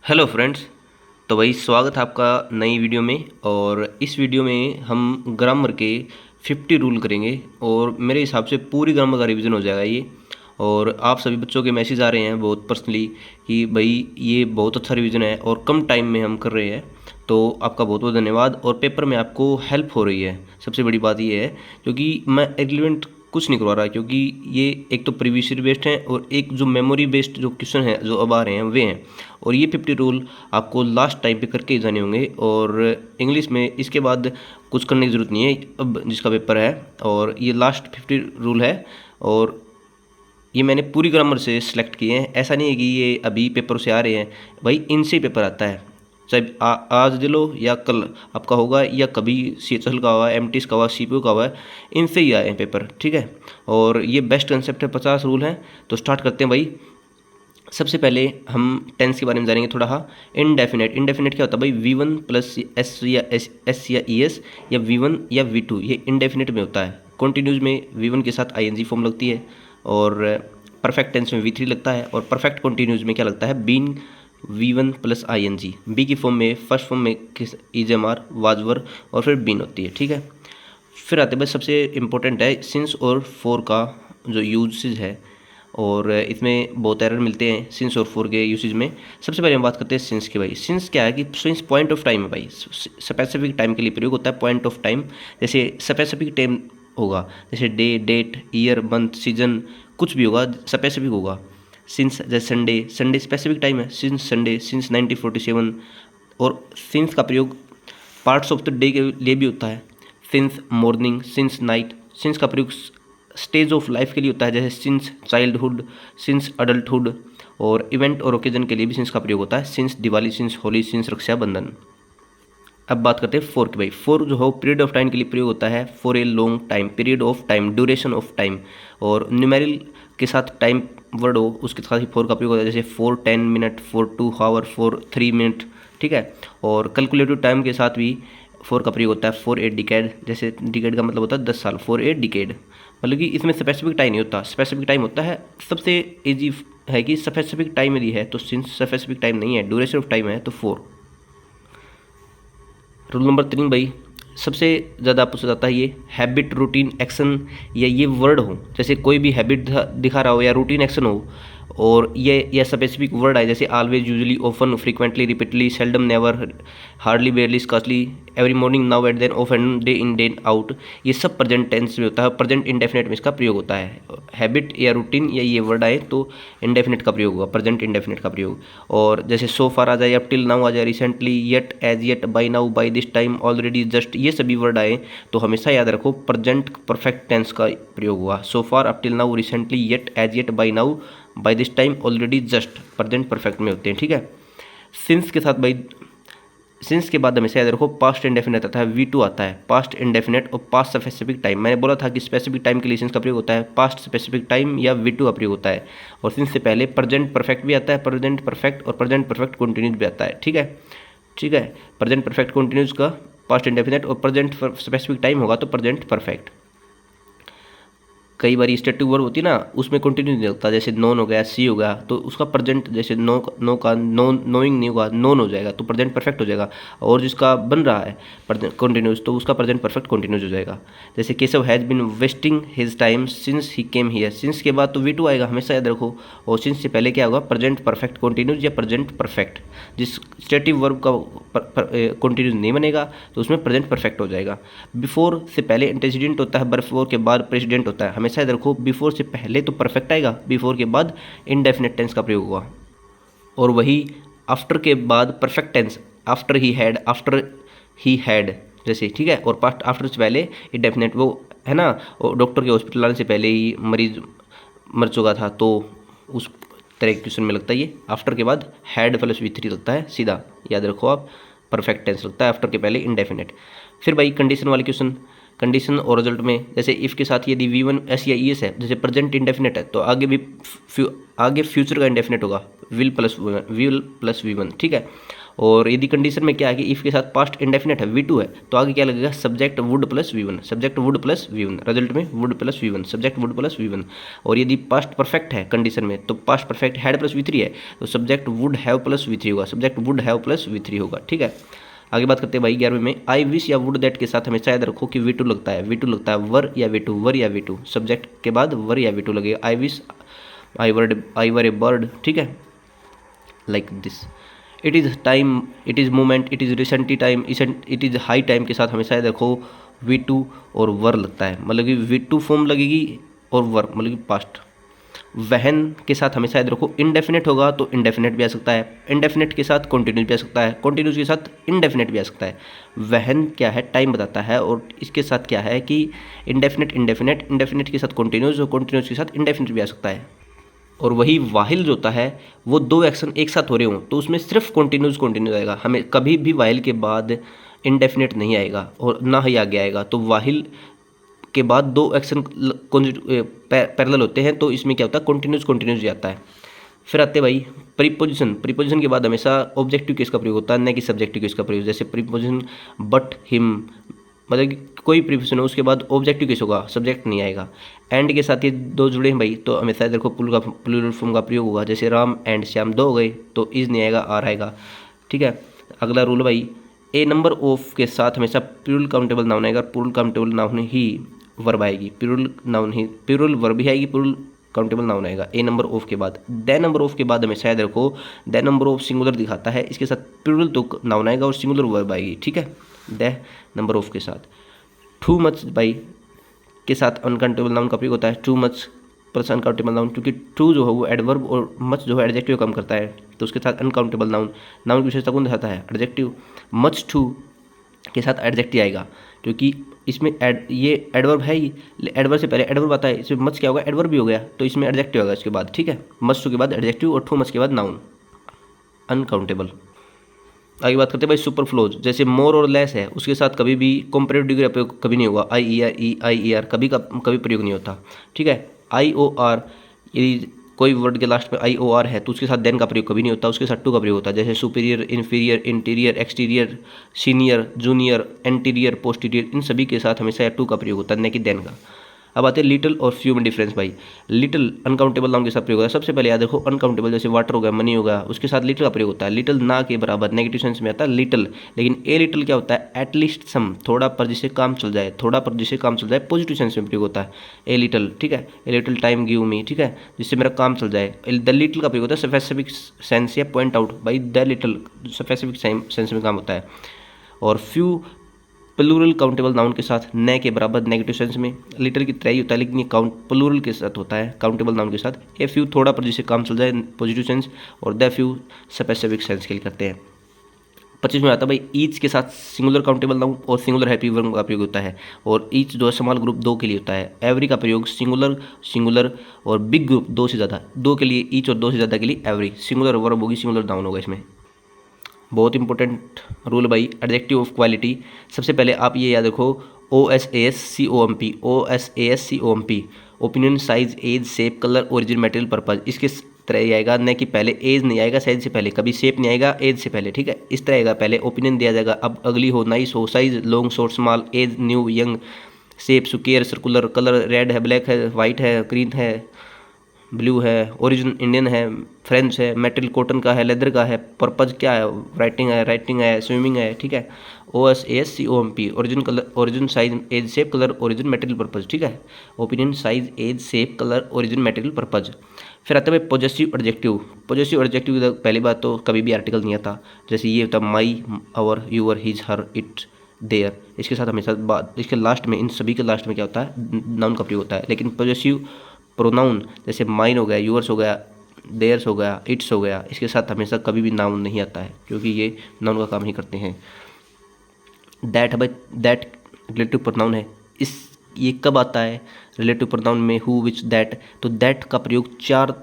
Hello friends. तो भाई स्वागत है आपका नई वीडियो में। और इस वीडियो में हम ग्रामर के 50 रूल करेंगे और मेरे हिसाब से पूरी ग्रामर का रिवीजन हो जाएगा ये। और आप सभी बच्चों के मैसेज आ रहे हैं बहुत पर्सनली कि भाई ये बहुत अच्छा रिवीजन है और कम टाइम में हम कर रहे हैं, तो आपका बहुत बहुत धन्यवाद। और पेपर में आपको हेल्प हो रही है, सबसे बड़ी बात ये है, क्योंकि मैं एग्रीमेंट कुछ नहीं करवा रहा, क्योंकि ये एक तो प्रीवियस ईयर बेस्ड है और एक जो मेमोरी बेस्ड जो क्वेश्चन है जो अब आ रहे हैं वे हैं। और ये 50 रूल आपको लास्ट टाइम पे करके ही जाने होंगे। और इंग्लिश में इसके बाद कुछ करने की ज़रूरत नहीं है अब जिसका पेपर है, और ये लास्ट 50 रूल है। और ये मैंने पूरी ग्रामर से सिलेक्ट किए हैं, ऐसा नहीं है कि ये अभी पेपर से आ रहे हैं, भाई इनसे ही पेपर आता है। चाहे आज दे लो या कल आपका होगा या कभी CHL का हुआ, MTS का हुआ, CPU का हुआ, इनसे ही आए हैं पेपर, ठीक है। और ये बेस्ट कंसेप्ट है, 50 रूल हैं। तो स्टार्ट करते हैं भाई। सबसे पहले हम टेंस के बारे में जानेंगे थोड़ा। हाँ, इनडेफिनेट क्या होता है भाई? V1 प्लस एस या एस या ES या V1 या V2, ये इनडेफिनेट में होता है। कॉन्टिन्यूज में V1 के साथ ING फॉर्म लगती है, और परफेक्ट टेंस में V3 लगता है, और परफेक्ट कॉन्टिन्यूज में क्या लगता है? Been V1 plus ING। Be की फॉर्म में फर्स्ट फॉर्म में किस EJMR वाजवर और फिर बीन होती है, ठीक है। फिर आते हैं बस सबसे इम्पोर्टेंट है सिंस और फॉर का जो यूजेज है, और इसमें बहुत एरर मिलते हैं सिंस और फॉर के यूसेज में। सबसे पहले हम बात करते हैं सिंस की। भाई सिंस क्या है कि सिंस पॉइंट ऑफ टाइम है भाई, स्पेसिफिक टाइम के लिए प्रयोग होता है। पॉइंट ऑफ टाइम जैसे स्पेसिफिक टाइम होगा, जैसे day, date, year, month, season, कुछ भी होगा स्पेसिफिक होगा। सिंस जैसे संडे स्पेसिफिक टाइम है, सिंस संडे, सिंस 1947। और सिंस का प्रयोग पार्ट्स ऑफ द डे के लिए भी होता है, since morning, since night. Since का प्रयोग स्टेज ऑफ लाइफ के लिए होता है, जैसे सिंस चाइल्डहुड, सिंस अडल्टहुड। और इवेंट और ओकेजन के लिए भी सिंस का प्रयोग होता है, since Diwali, since Holi, since Rakshabandhan. अब बात करते हैं फोर की। भाई फोर जो है पीरियड ऑफ टाइम के लिए प्रयोग होता है, for a long time, period of time, duration of time. और न्यूमेरिकल के साथ टाइम वर्ड हो उसके साथ ही फोर का प्रयोग होता है, जैसे for 10 minute, for 2 hour, for 3 minute, ठीक है। और कैलकुलेटिव टाइम के साथ भी फोर का प्रयोग होता है, फॉर ए डिकेड। जैसे डिकेड का मतलब होता है 10 साल, फॉर ए डिकेड। मतलब कि इसमें स्पेसिफिक टाइम नहीं होता, स्पेसिफिक टाइम होता है। सबसे ईजी है कि स्पेसिफिक टाइम यदि है तो सिंस, स्पेसिफिक टाइम नहीं है, ड्यूरेशन ऑफ टाइम है तो फोर। रूल नंबर 3 भाई, सबसे ज़्यादा पूछा जाता है ये हैबिट, रूटीन, एक्शन, या ये वर्ड हो, जैसे कोई भी हैबिट दिखा रहा हो या रूटीन एक्शन हो, और ये स्पेसिफिक वर्ड है, जैसे always, usually, often, frequently, repeatedly, seldom, never, hardly, barely, scarcely, every morning, now and then, often, day in day out. ये सब प्रेजेंट टेंस में होता है, प्रेजेंट इंडेफिनेट में इसका प्रयोग होता है। हैबिट या रूटीन या ये वर्ड आए तो इंडेफिनेट का प्रयोग होगा, प्रेजेंट इंडेफिनेट का प्रयोग। और जैसे सो फार आ जाए, अप टिल नाउ आ जाए, recently, yet, as yet, by now, by this time, already, just, ये सभी वर्ड आए तो हमेशा याद रखो प्रेजेंट परफेक्ट टेंस का प्रयोग हुआ। So far, up till now, recently, yet, as yet, by now, by this time, already, just present perfect में होते हैं, ठीक है। सिंस के साथ भाई, सिंस के बाद हमेशा याद रखो पास्ट इंडेफिनेट आता है, V2 आता है, पास्ट इंडेफिनेट और पास्ट स्पेसिफिक टाइम। मैंने बोला था कि स्पेसिफिक टाइम के लिए सिंस का प्रयोग होता है, पास्ट स्पेसिफिक टाइम या V2 का प्रयोग होता है। और सिंस से पहले प्रेजेंट परफेक्ट भी आता है, प्रेजेंट परफेक्ट और प्रेजेंट परफेक्ट कंटिन्यूस भी आता है, ठीक है, ठीक है। प्रेजेंट परफेक्ट कंटिन्यूस का पास्ट इंडेफिनेट, और प्रेजेंट स्पेसिफिक टाइम होगा तो प्रेजेंट परफेक्ट। कई बार स्टेटिव वर्ब होती है ना, उसमें कंटिन्यू नहीं लगता, जैसे नॉन हो गया, सी हो गया, तो उसका प्रेजेंट, जैसे नो का नोइंग नहीं होगा, नॉन हो जाएगा तो प्रेजेंट परफेक्ट हो जाएगा। और जिसका बन रहा है कंटिन्यूस तो उसका प्रेजेंट परफेक्ट कंटिन्यूस हो जाएगा। जैसे Keshav has been wasting his time since he came here. Since के बाद तो V2 आएगा, हमेशा याद रखो। और सिंस से पहले क्या होगा? प्रेजेंट परफेक्ट कंटिन्यूस या प्रेजेंट परफेक्ट। जिस स्टेटिव वर्ब का कंटिन्यूस नहीं बनेगा तो उसमें प्रेजेंट परफेक्ट हो जाएगा। बिफोर से पहले एंटेसिडेंट होता है, बिफोर के बाद प्रेसिडेंट होता है, हमेशा याद रखो। बिफोर से पहले तो परफेक्ट आएगा, बिफोर के बाद इनडेफिनेट टेंस का प्रयोग हुआ। और वही आफ्टर के बाद perfect tense, after he had जैसे, ठीक है। और पास्ट आफ्टर से पहले इनडेफिनेट, वो है ना, और डॉक्टर के हॉस्पिटल आने से पहले ही मरीज मर चुका था, तो उस तरह के क्वेश्चन में लगता है ये। आफ्टर के बाद हैड प्लस V3 लगता है, सीधा याद रखो आप, परफेक्ट टेंस लगता है आफ्टर के पहले इनडेफिनेट। फिर भाई कंडीशन वाले क्वेश्चन, कंडीशन और रिजल्ट में, जैसे इफ़ के साथ यदि V1 S या ES है, जैसे प्रेजेंट इंडेफिनेट है तो आगे भी आगे फ्यूचर का इंडेफिनेट होगा, विल प्लस V1, ठीक है। और यदि कंडीशन में क्या है कि इफ़ के साथ पास्ट इंडेफिनेट है V2 है तो आगे क्या लगेगा subject would plus V1, subject would plus V1, result में would plus V1, subject would plus V1। और यदि पास्ट परफेक्ट है कंडीशन में तो past perfect had plus V3 है तो subject would have plus V3 होगा, subject would have plus V3 होगा। ठीक है, आगे बात करते हैं भाई 11वें में आई विश या वुड दैट के साथ हमेशा याद रखो कि V2 लगता है, V2 लगता है वर या V2, वर या V2, सब्जेक्ट के बाद वर या V2 लगेगा। I wish, I were A bird, ठीक है, like this. It is time, it is moment, it is recently time, it is high time के साथ हमेशा याद रखो V2 और वर लगता है, मतलब कि V2 फॉर्म लगेगी और वर मतलब कि पास्ट। वहन के साथ हमेशा याद रखो इनडेफिनेट होगा तो इनडेफिनेट भी आ सकता है, इनडेफिनेट के साथ कॉन्टिन्यूस भी आ सकता है, कॉन्टिन्यूस के साथ इनडेफिनेट भी आ सकता है। वहन क्या है, टाइम बताता है, और इसके साथ क्या है कि इनडेफिनेट इंडेफिनेट, इंडेफिनेट के साथ कॉन्टिन्यूस और कॉन्टिन्यूस के साथ इनडेफिनेट भी आ सकता है। और वही वाहिल जो होता है वो दो एक्शन एक साथ हो रहे हों तो उसमें सिर्फ कॉन्टिन्यूस आएगा, हमें कभी भी वाहिल के बाद इनडेफिनेट नहीं आएगा और ना ही आगे आएगा। तो वाहिल के बाद दो एक्शन पैरेलल होते हैं तो इसमें क्या होता है कॉन्टिन्यूस जाता है। फिर आते भाई प्रीपोजिशन, प्रीपोजिशन के बाद हमेशा ऑब्जेक्टिव केस का प्रयोग होता है, न कि सब्जेक्टिव केस का प्रयोग। जैसे प्रीपोजिशन बट हिम, मतलब कि कोई प्रीपोजिशन हो उसके बाद ऑब्जेक्टिव केस होगा, सब्जेक्ट नहीं आएगा। एंड के साथ ये दो जुड़े हैं भाई तो हमेशा देखो प्लूरल फॉर्म का प्रयोग होगा। जैसे राम एंड श्याम दो हो गए तो इज नहीं आएगा, आर आएगा। ठीक है, अगला रूल भाई ए नंबर ऑफ के साथ हमेशा प्लूरल काउंटेबल नाउन आएगा, प्लूरल काउंटेबल नाउन ही वर्ब आएगी, प्लूरल नाउन ही प्लूरल वर्ब ही आएगी, प्लूरल काउंटेबल नाउन आएगा ए नंबर ऑफ के बाद। द नंबर ऑफ के बाद हमेशा याद रखो द नंबर ऑफ सिंगुलर दिखाता है, इसके साथ प्लूरल तो नाउन आएगा और सिंगुलर वर्ब आएगी। ठीक है, द नंबर ऑफ के साथ। टू मच भाई के साथ अनकाउंटेबल नाउन का प्रयोग होता है, too much plus uncountable noun, क्योंकि टू जो है वो एडवर्ब और मच जो है एडजेक्टिव कम करता है तो उसके साथ अनकाउंटेबल नाउन, नाउन की विशेषता कौन दिखाता है एडजेक्टिव। मच टू के साथ एडजेक्टिव आएगा क्योंकि इसमें ये एडवर्ब है ही, एडवर्ब से पहले एडवर्ब आता है, इसमें मच क्या होगा एडवर्ब भी हो गया तो इसमें एडजेक्टिव होगा इसके बाद। ठीक है, मच टू के बाद एडजेक्टिव और टू मच के बाद नाउन अनकाउंटेबल। आगे बात करते हैं भाई सुपरफ्लोज, जैसे मोर और लेस है उसके साथ कभी भी कंपैरेटिव डिग्री प्रयोग कभी नहीं होगा, आई ई आर कभी प्रयोग नहीं होता। ठीक है, आई ओ आर, यदि कोई वर्ड के लास्ट में आई ओ आर है तो उसके साथ देन का प्रयोग कभी नहीं होता, उसके साथ टू का प्रयोग होता है। जैसे superior, inferior, interior, exterior, senior, junior, anterior, posterior, इन सभी के साथ हमेशा टू का प्रयोग होता है न कि देन का। अब आते हैं लिटिल और फ्यू में डिफरेंस भाई। लिटिल अनकाउंटेबल नाउन के साथ प्रयोग होता है, सबसे पहले याद रखो अनकाउंटेबल जैसे वाटर हो गया, मनी हो गया, उसके साथ लिटिल का प्रयोग होता है। लिटिल ना के बराबर नेगेटिव सेंस में आता है लिटिल, लेकिन ए लिटिल क्या होता है एटलीस्ट सम, थोड़ा पर जिसे काम चल जाए, थोड़ा पर जिसे काम चल जाए पॉजिटिव सेंस में प्रयोग होता है ए लिटिल। ठीक है, a little time give me, ठीक है, जिससे मेरा काम चल जाए। द लिटिल का प्रयोग होता है स्पेसिफिक सेंस या पॉइंट आउट, भाई द लिटिल स्पेसिफिक सेंस में काम होता है। और फ्यू प्लूरल काउंटेबल नाउन के साथ न के बराबर नेगेटिव सेंस में, लिटिल की तरह ही होता है लेकिन ये काउंट प्लूरल के साथ होता है काउंटेबल नाउन के साथ। ए फ्यू थोड़ा पर जिसे काम चल जाए पॉजिटिव सेंस, और द फ्यू स्पेसिफिक सेंस के लिए करते हैं। 25 में आता है भाई ईच के साथ सिंगुलर काउंटेबल नाउन और सिंगुलर हैप्पी वर्ब का प्रयोग होता है, और ईच जो स्मॉल ग्रुप दो के लिए होता है। एवरी का प्रयोग सिंगुलर और बिग ग्रुप दो से ज़्यादा, दो के लिए ईच और दो से ज़्यादा के लिए एवरी, सिंगुलर वर्ब होगी सिंगुलर नाउन होगा इसमें। बहुत इंपॉर्टेंट रूल भाई एडजेक्टिव ऑफ क्वालिटी। सबसे पहले आप ये याद रखो OSASCOMP, OSASCOMP, opinion, size, age, shape, colour, origin, material, purpose, इसके तरह ही आएगा, न कि पहले एज नहीं आएगा साइज से पहले, कभी शेप नहीं आएगा एज से पहले। ठीक है, इस तरह आएगा, पहले ओपिनियन दिया जाएगा, अब अगली हो, नाइस हो, size, long, short, small, age, new, young, shape, square, circular, colour, red है, ब्लैक है, वाइट है, ग्रीन है, ब्लू है, ओरिजिन इंडियन है, फ्रेंच है, मेटल कॉटन का है, लेदर का है, पर्पज क्या है राइटिंग है, स्विमिंग है। ठीक है, OSASCOMP, origin, colour, origin, size, age, shape, colour, origin, material, purpose. ठीक है, opinion, size, age, shape, colour, origin, material, purpose. फिर आता है पॉजेसिव एडजेक्टिव। पॉजेसिव एडजेक्टिव की पहली बात तो कभी भी आर्टिकल नहीं आता, जैसे ये होता my, our, your, his, her, it, their, इसके साथ हमेशा बात, इसके लास्ट में, इन सभी के लास्ट में क्या होता है नाउन का प्रयोग होता है। लेकिन पॉजेसिव प्रोनाउन जैसे माइन हो गया, यूअर्स हो गया, देयर्स हो गया, इट्स हो गया, इसके साथ हमेशा कभी भी नाउन नहीं आता है क्योंकि ये नाउन का काम ही करते हैं। दैट है भाई, दैट रिलेटिव प्रोनाउन है, इस ये कब आता है रिलेटिव प्रोनाउन में, हु, विच, दैट। तो दैट का प्रयोग 4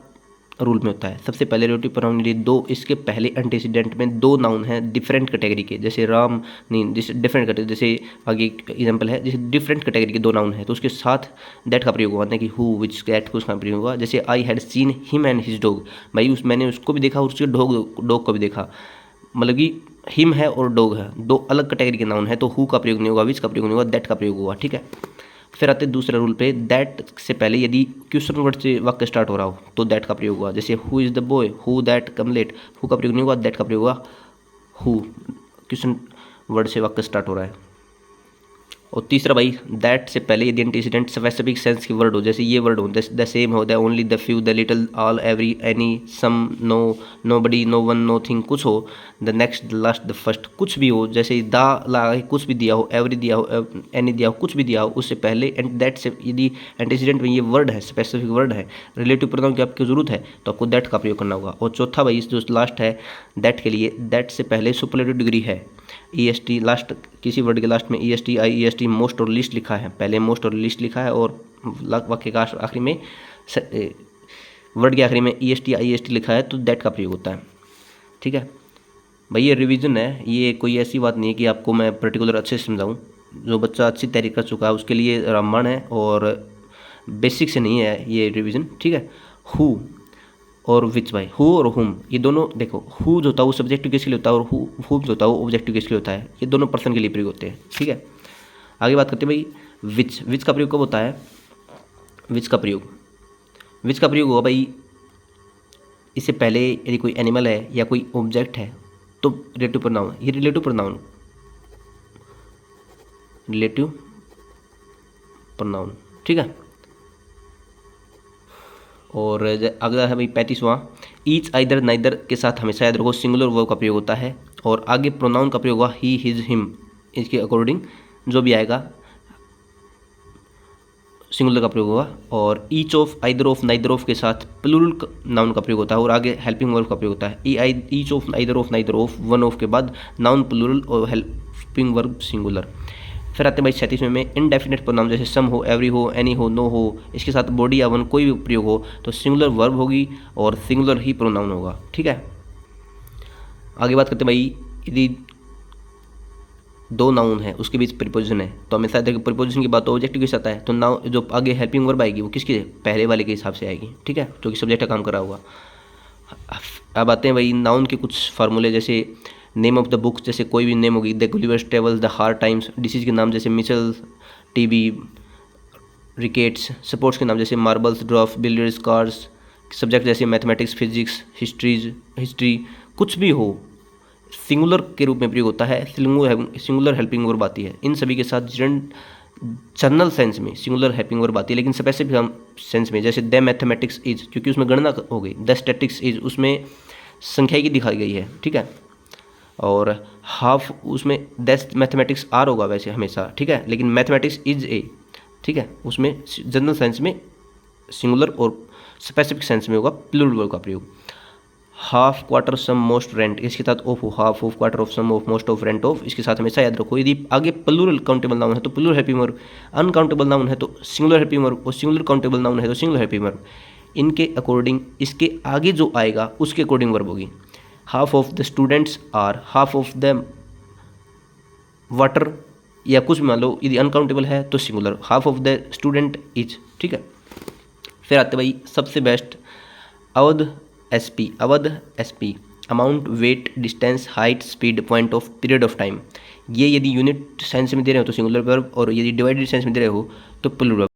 रूल में होता है। सबसे पहले रिलेटिव प्रोनाउन लिए दो, इसके पहले एंटीसीडेंट में दो नाउन हैं डिफरेंट कैटेगरी के, जैसे राम नहीं, जैसे डिफरेंट कैटेगरी, जैसे आगे एग्जांपल है, जैसे डिफरेंट कैटेगरी के दो नाउन है तो उसके साथ दैट का प्रयोग होगा, कि हु, विच, दैट को उसका प्रयोग होगा। जैसे I had seen him and his dog, भाई मैंने उसको भी देखा और उसके डॉग को भी देखा, मतलब कि हिम है और डॉग है, दो अलग कैटेगरी के नाउन है, तो हु का प्रयोग नहीं होगा, विच का प्रयोग नहीं होगा, दैट का प्रयोग होगा। ठीक है, फिर आते दूसरे रूल पे, दैट से पहले यदि क्वेश्चन वर्ड से वाक्य स्टार्ट हो रहा हो तो दैट का प्रयोग हुआ। जैसे who is the boy, who that come late, who का प्रयोग नहीं हुआ, दैट का प्रयोग हुआ। हु क्वेश्चन वर्ड से वाक्य स्टार्ट हो रहा है। और तीसरा भाई, दैट से पहले यदि एंटीसीडेंट स्पेसिफिक सेंस की वर्ड हो, जैसे ये वर्ड हो, द सेम हो, the only, the few, the little, all, every, any, some, no, nobody, no one, nothing कुछ हो, the next, the last, the first कुछ भी हो, जैसे द ला कुछ भी दिया हो, एवरी दिया हो, एनी दिया हो, कुछ भी दिया हो, उससे पहले एंड दैट से यदि एंटीसीडेंट में ये वर्ड है, स्पेसिफिक वर्ड है, रिलेटिव प्रोनाउन की आपकी जरूरत है तो आपको दैट का प्रयोग करना होगा। और चौथा भाई जो लास्ट है दैट के लिए, दैट से पहले सुपरलेटिव डिग्री है, EST लास्ट, किसी वर्ड के लास्ट में EST, IEST, मोस्ट और लिस्ट लिखा है, पहले मोस्ट और लिस्ट लिखा है और वाक्य का आखिरी में वर्ड के आखिरी में EST, IEST लिखा है तो दैट का प्रयोग होता है। ठीक है भाई, ये रिवीजन है, ये कोई ऐसी बात नहीं है कि आपको मैं पर्टिकुलर अच्छे से समझाऊँ। जो बच्चा अच्छी तैयारी कर चुका है उसके लिए रामबाण है और बेसिक से नहीं है ये रिवीजन। ठीक है, हु और विच भाई, हु और हुम ये दोनों देखो, हु जो होता है वो सब्जेक्टिव केस के लिए होता है और हु जो होता है वो ऑब्जेक्टिव केस के लिए होता है, ये दोनों पर्सन के लिए प्रयोग होते हैं। ठीक है, आगे बात करते हैं भाई विच। विच का प्रयोग कब होता है? विच का प्रयोग होगा भाई इससे पहले यदि कोई एनिमल है या कोई ऑब्जेक्ट है तो रिलेटिव प्रोनाउन, ये रिलेटिव प्रोनाउन। ठीक है, और अगला है भाई 35वां, ईच, आइदर, नाइदर के साथ हमेशा याद रखो सिंगुलर वर्ब का प्रयोग होता है। और आगे प्रोनाउन का प्रयोग हुआ ही, हिज, हिम, इसके अकॉर्डिंग जो भी आएगा सिंगुलर का प्रयोग हुआ। और each of, either of, neither of के साथ प्लूरल नाउन का प्रयोग होता है। और आगे हेल्पिंग वर्ब का प्रयोग होता है, each of, either of, neither of, one of के बाद नाउन प्लूरल और हेल्पिंग वर्ब सिंगुलर। फिर आते हैं भाई 36वें में, इनडेफिनेट प्रोनाउन, जैसे सम हो, एवरी हो, एनी हो, नो हो, इसके साथ बॉडी या वन कोई भी प्रयोग हो तो सिंगुलर वर्ब होगी और सिंगुलर ही प्रोनाउन होगा। ठीक है, आगे बात करते हैं भाई, यदि दो नाउन है उसके बीच प्रीपोजिशन है तो हमेशा देखो प्रीपोजिशन की बात ऑब्जेक्टिव के साथ है तो नाउन जो आगे हेल्पिंग वर्ब आएगी वो किसके, पहले वाले के हिसाब से आएगी। ठीक है, जो कि सब्जेक्ट का काम कर रहा होगा। अब आते हैं भाई नाउन के कुछ फार्मूले, जैसे नेम ऑफ द बुक, जैसे कोई भी नेम होगी, the Gulliver's travels, the hard times. Disease के नाम जैसे मिचल्स, TB, रिकेट्स। स्पोर्ट्स के नाम जैसे मार्बल्स, ड्रॉफ, बिलियर्ड्स, कार्स। सब्जेक्ट जैसे मैथमेटिक्स, फिजिक्स, हिस्ट्री कुछ भी हो सिंगुलर के रूप में प्रयोग होता है, सिंगुलर हेल्पिंग वर्ब आती है। इन सभी के साथ जनरल सेंस में सिंगुलर हेल्पिंग वर्ब आती है, लेकिन स्पेसिफिक सेंस में जैसे द मैथमेटिक्स इज, क्योंकि उसमें गणना हो गई, द स्टैटिक्स इज उसमें संख्या की दिखाई गई है। ठीक है, और हाफ उसमें दैट मैथमेटिक्स आर होगा वैसे हमेशा। ठीक है, लेकिन मैथमेटिक्स इज ए, ठीक है, उसमें जनरल सेंस में सिंगुलर और स्पेसिफिक सेंस में होगा प्लूरल वर्ब का प्रयोग। Half, quarter, some, most, rest, इसके साथ ऑफ हो, half of, quarter of, some of, most of, rest of, इसके साथ हमेशा याद रखो। यदि आगे प्लूरल काउंटेबल नाउन है तो plural helping verb, uncountable noun है तो सिंगुलर हेल्पिंग वर्ब, और सिंगुलर काउंटेबल नाउन है तो सिंगुलर हेल्पिंग वर्ब। इनके अकॉर्डिंग इसके आगे जो आएगा उसके अकॉर्डिंग वर्ब होगी। Half of the students are, half of the water, या कुछ मान लो यदि अनकाउंटेबल है तो singular, half of the student is. ठीक है, फिर आते भाई सबसे बेस्ट अवध SP, amount, weight, distance, height, speed, point of, period of time. ये यदि यूनिट सेंस में दे रहे हो तो सिंगुलर वर्ब और यदि डिवाइडेड सेंस में दे रहे हो तो प्लूरल वर्ब।